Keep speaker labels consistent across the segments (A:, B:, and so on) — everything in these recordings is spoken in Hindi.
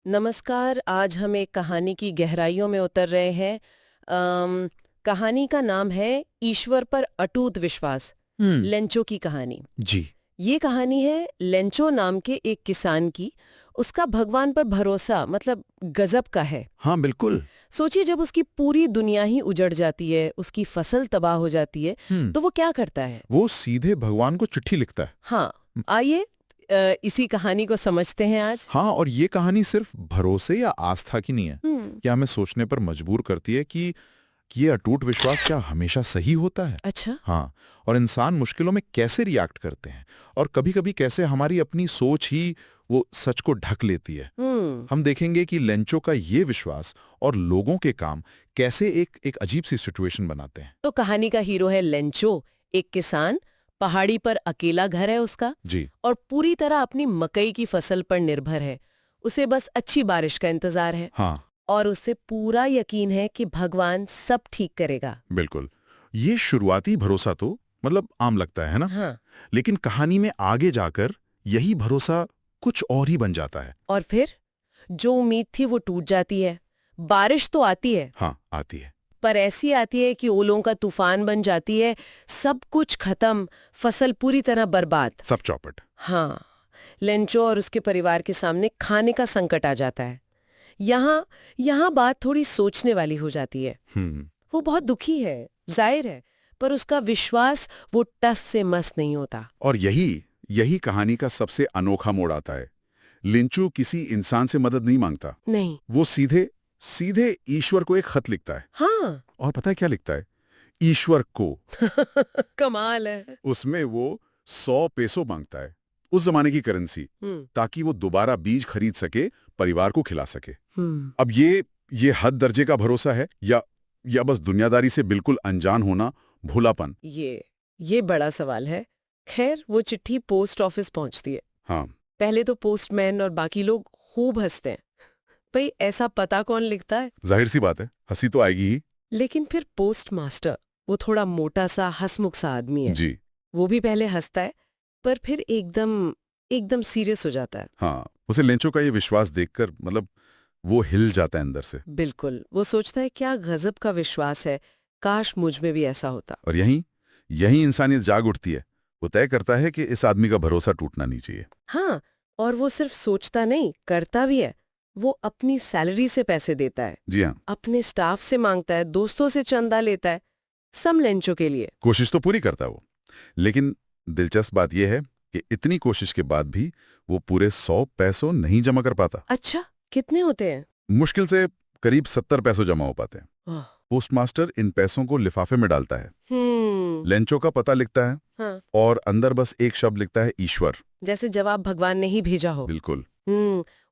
A: नमस्कार। आज हम एक कहानी की गहराइयों में उतर रहे हैं। कहानी का नाम है ईश्वर पर अटूट विश्वास। लेंचो की कहानी।
B: जी।
A: ये कहानी है लेंचो नाम के एक किसान की। उसका भगवान पर भरोसा मतलब गजब का है।
B: हाँ, बिल्कुल।
A: सोचिए, जब उसकी पूरी दुनिया ही उजड़ जाती है, उसकी फसल तबाह हो जाती है, तो वो क्या करता है?
B: वो सीधे भगवान को चिट्ठी लिखता है।
A: हाँ, आइए इसी कहानी को समझते हैं आज।
B: हाँ, और ये कहानी सिर्फ भरोसे या आस्था की नहीं है।
A: हम्म।
B: क्या हमें सोचने पर मजबूर करती है कि ये अटूट विश्वास क्या हमेशा सही होता है?
A: अच्छा।
B: हाँ, और इंसान मुश्किलों में कैसे रिएक्ट करते हैं और कभी-कभी कैसे हमारी अपनी सोच ही वो सच को ढक लेती है। हम देखेंगे कि लेंचो का ये विश्वास और लोगों के काम कैसे एक अजीब सी सिचुएशन बनाते हैं।
A: तो कहानी का हीरो है लेंचो, एक किसान। पहाड़ी पर अकेला घर है उसका
B: जी।
A: और पूरी तरह अपनी मकई की फसल पर निर्भर है। उसे बस अच्छी बारिश का इंतजार है
B: हाँ,
A: और उसे पूरा यकीन है कि भगवान सब ठीक करेगा।
B: बिल्कुल। ये शुरुआती भरोसा तो मतलब आम लगता है ना?
A: हाँ।
B: लेकिन कहानी में आगे जाकर यही भरोसा कुछ और ही बन जाता है।
A: और फिर जो उम्मीद थी वो टूट जाती है। बारिश तो आती है,
B: हाँ, आती है।
A: पर ऐसी आती है कि ओलों का तूफान बन जाती है। सब कुछ खत्म, फसल पूरी तरह बर्बाद।
B: सब चौपट।
A: हाँ, लेंचो और उसके परिवार के सामने खाने का संकट आ जाता है। यहाँ बात थोड़ी सोचने वाली हो जाती है। वो बहुत दुखी है, जाहिर है, पर उसका विश्वास वो टस से मस नहीं होता।
B: और यही कहानी का सबसे अनोखा मोड़ आता है। लिंचू किसी इंसान से मदद नहीं मांगता।
A: नहीं।
B: वो सीधे सीधे ईश्वर को एक खत लिखता है।
A: हाँ।
B: और पता है क्या लिखता है? ईश्वर को।
A: कमाल है।
B: उसमें वो 100 पैसों मांगता है, उस जमाने की करेंसी, ताकि वो दोबारा बीज खरीद सके, परिवार को खिला सके। अब ये हद दर्जे का भरोसा है या बस दुनियादारी से बिल्कुल अनजान होना, भोलापन?
A: ये बड़ा सवाल है। खैर, वो चिट्ठी पोस्ट ऑफिस पहुंचती है।
B: हाँ।
A: पहले तो पोस्टमैन और बाकी लोग खूब हंसते हैं। भाई, ऐसा पता कौन लिखता है?
B: जाहिर सी बात है, हंसी तो आएगी ही।
A: लेकिन फिर पोस्ट मास्टर, वो थोड़ा मोटा सा हंसमुख सा आदमी है।
B: जी।
A: वो भी पहले हंसता है, पर फिर एकदम सीरियस हो जाता है।
B: हाँ, उसे लेंचो का ये विश्वास देखकर मतलब वो हिल जाता है अंदर से।
A: बिल्कुल। वो सोचता है, क्या गजब का विश्वास है, काश मुझ में भी ऐसा होता।
B: और यही इंसानियत जाग उठती है। वो तय करता है कि इस आदमी का भरोसा टूटना नहीं चाहिए।
A: हाँ, और वो सिर्फ सोचता नहीं, करता भी है। वो अपनी सैलरी से पैसे देता है।
B: जी हाँ।
A: अपने स्टाफ से मांगता है, दोस्तों से चंदा लेता है, सब लेंचो के लिए।
B: कोशिश तो पूरी करता है वो। लेकिन दिलचस्प बात यह है कि इतनी कोशिश के बाद भी वो पूरे 100 पैसों नहीं जमा कर पाता।
A: अच्छा, कितने होते हैं?
B: मुश्किल से करीब 70 पैसों जमा हो पाते हैं। पोस्टमास्टर इन पैसों को लिफाफे में डालता है, लेंचो का पता लिखता है,
A: हाँ।
B: और अंदर बस एक शब्द लिखता है, ईश्वर।
A: जैसे जवाब भगवान ने ही भेजा हो।
B: बिल्कुल।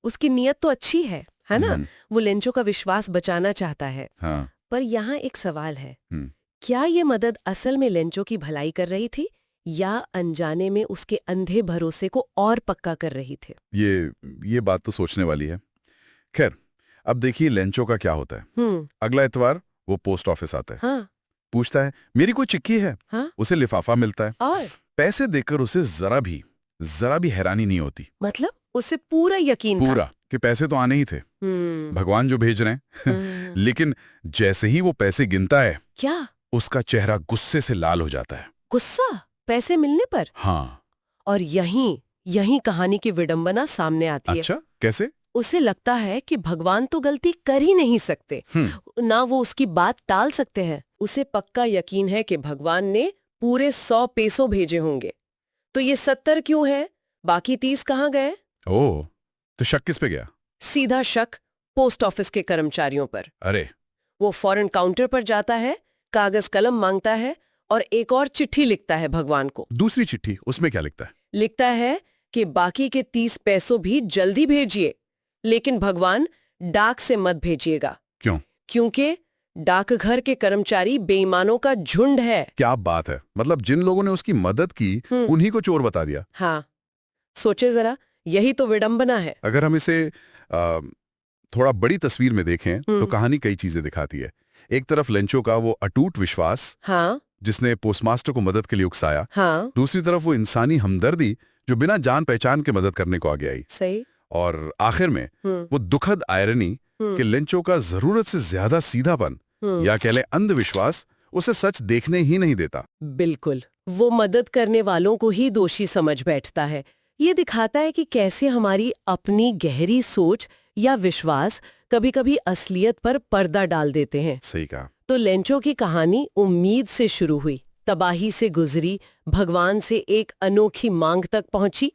A: उसकी नीयत तो अच्छी है ना? वो लेंचो का विश्वास बचाना चाहता है।
B: हाँ।
A: पर यहाँ एक सवाल है, क्या ये मदद असल में लेंचो की भलाई कर रही थी या अनजाने में उसके अंधे भरोसे को और पक्का कर रही थी?
B: ये बात तो सोचने वाली है। खैर, अब देखिए लेंचो का क्या होता है। अगला इतवार वो पोस्ट ऑफिस आता है।
A: हाँ।
B: पूछता है, मेरी कोई चिट्ठी है?
A: हाँ?
B: उसे लिफाफा मिलता है
A: और
B: पैसे देकर उसे जरा भी हैरानी नहीं होती।
A: मतलब उसे पूरा यकीन
B: पूरा कि पैसे तो आने ही थे, भगवान जो भेज रहे हैं। लेकिन जैसे ही वो पैसे गिनता है,
A: क्या
B: उसका चेहरा गुस्से से लाल हो जाता है।
A: गुस्सा पैसे मिलने पर?
B: हाँ।
A: और यहीं कहानी की विडंबना सामने आती है।
B: अच्छा, कैसे?
A: उसे लगता है कि भगवान तो गलती कर ही नहीं सकते, ना वो उसकी बात टाल सकते हैं। उसे पक्का यकीन है कि भगवान ने पूरे 100 पैसों भेजे होंगे। तो ये 70 क्यों है? बाकी 30 कहाँ गए?
B: ओह, तो शक किस पे गया?
A: सीधा शक पोस्ट ऑफिस के कर्मचारियों पर।
B: अरे!
A: वो फौरन काउंटर पर जाता है, कागज कलम मांगता है और एक और चिट्ठी लिखता है भगवान को।
B: दूसरी चिट्ठी? उसमें क्या लिखता है?
A: लिखता है कि बाकी के 30 पैसों भी जल्दी भेजिए, लेकिन भगवान डाक से मत भेजिएगा।
B: क्यों?
A: क्योंकि डाकघर के कर्मचारी बेईमानों का झुंड है।
B: क्या बात है! मतलब जिन लोगों ने उसकी मदद की, उन्हीं को चोर बता दिया।
A: हाँ, सोचे जरा, यही तो विडंबना है।
B: अगर हम इसे थोड़ा बड़ी तस्वीर में देखें तो कहानी कई चीजें दिखाती है। एक तरफ लेंचो का वो अटूट विश्वास,
A: हाँ,
B: जिसने पोस्टमास्टर को मदद के लिए उकसाया।
A: हाँ,
B: दूसरी तरफ वो इंसानी हमदर्दी जो बिना जान पहचान के मदद करने को आगे आई।
A: सही।
B: और आखिर में वो दुखद आयरनी कि लेंचो का जरूरत से ज्यादा सीधापन या कह लें अंधविश्वास उसे सच देखने ही नहीं देता।
A: बिल्कुल, वो मदद करने वालों को ही दोषी समझ बैठता है। ये दिखाता है कि कैसे हमारी अपनी गहरी सोच या विश्वास कभी-कभी असलियत पर पर्दा डाल देते हैं।
B: सही कहा।
A: तो लेंचो की कहानी उम्मीद से शुरू हुई, तबाही से गुजरी, भगवान से एक अनोखी मांग तक पहुंची।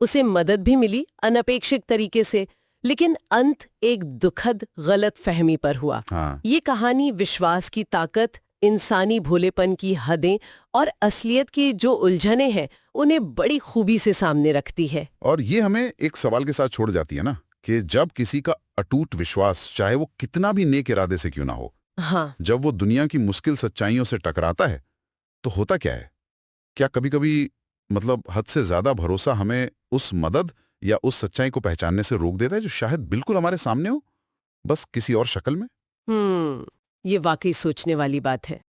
A: उसे मदद भी मिली अनपेक्षित तरीके से, लेकिन अंत एक दुखद गलत फहमी पर हुआ। ये कहानी विश्वास की ताकत, इंसानी भोलेपन की हदें और असलियत की जो उलझने हैं उन्हें बड़ी खूबी से सामने रखती है।
B: और ये हमें एक सवाल के साथ छोड़ जाती है ना कि जब किसी का अटूट विश्वास, चाहे वो कितना भी नेक इरादे से क्यों ना हो, जब वो दुनिया की मुश्किल सच्चाइयों से टकराता है तो होता क्या है? क्या कभी-कभी हद से ज्यादा भरोसा हमें उस मदद या उस सच्चाई को पहचानने से रोक देता है जो शायद बिल्कुल हमारे सामने हो, बस किसी और शक्ल में?
A: ये वाकई सोचने वाली बात है।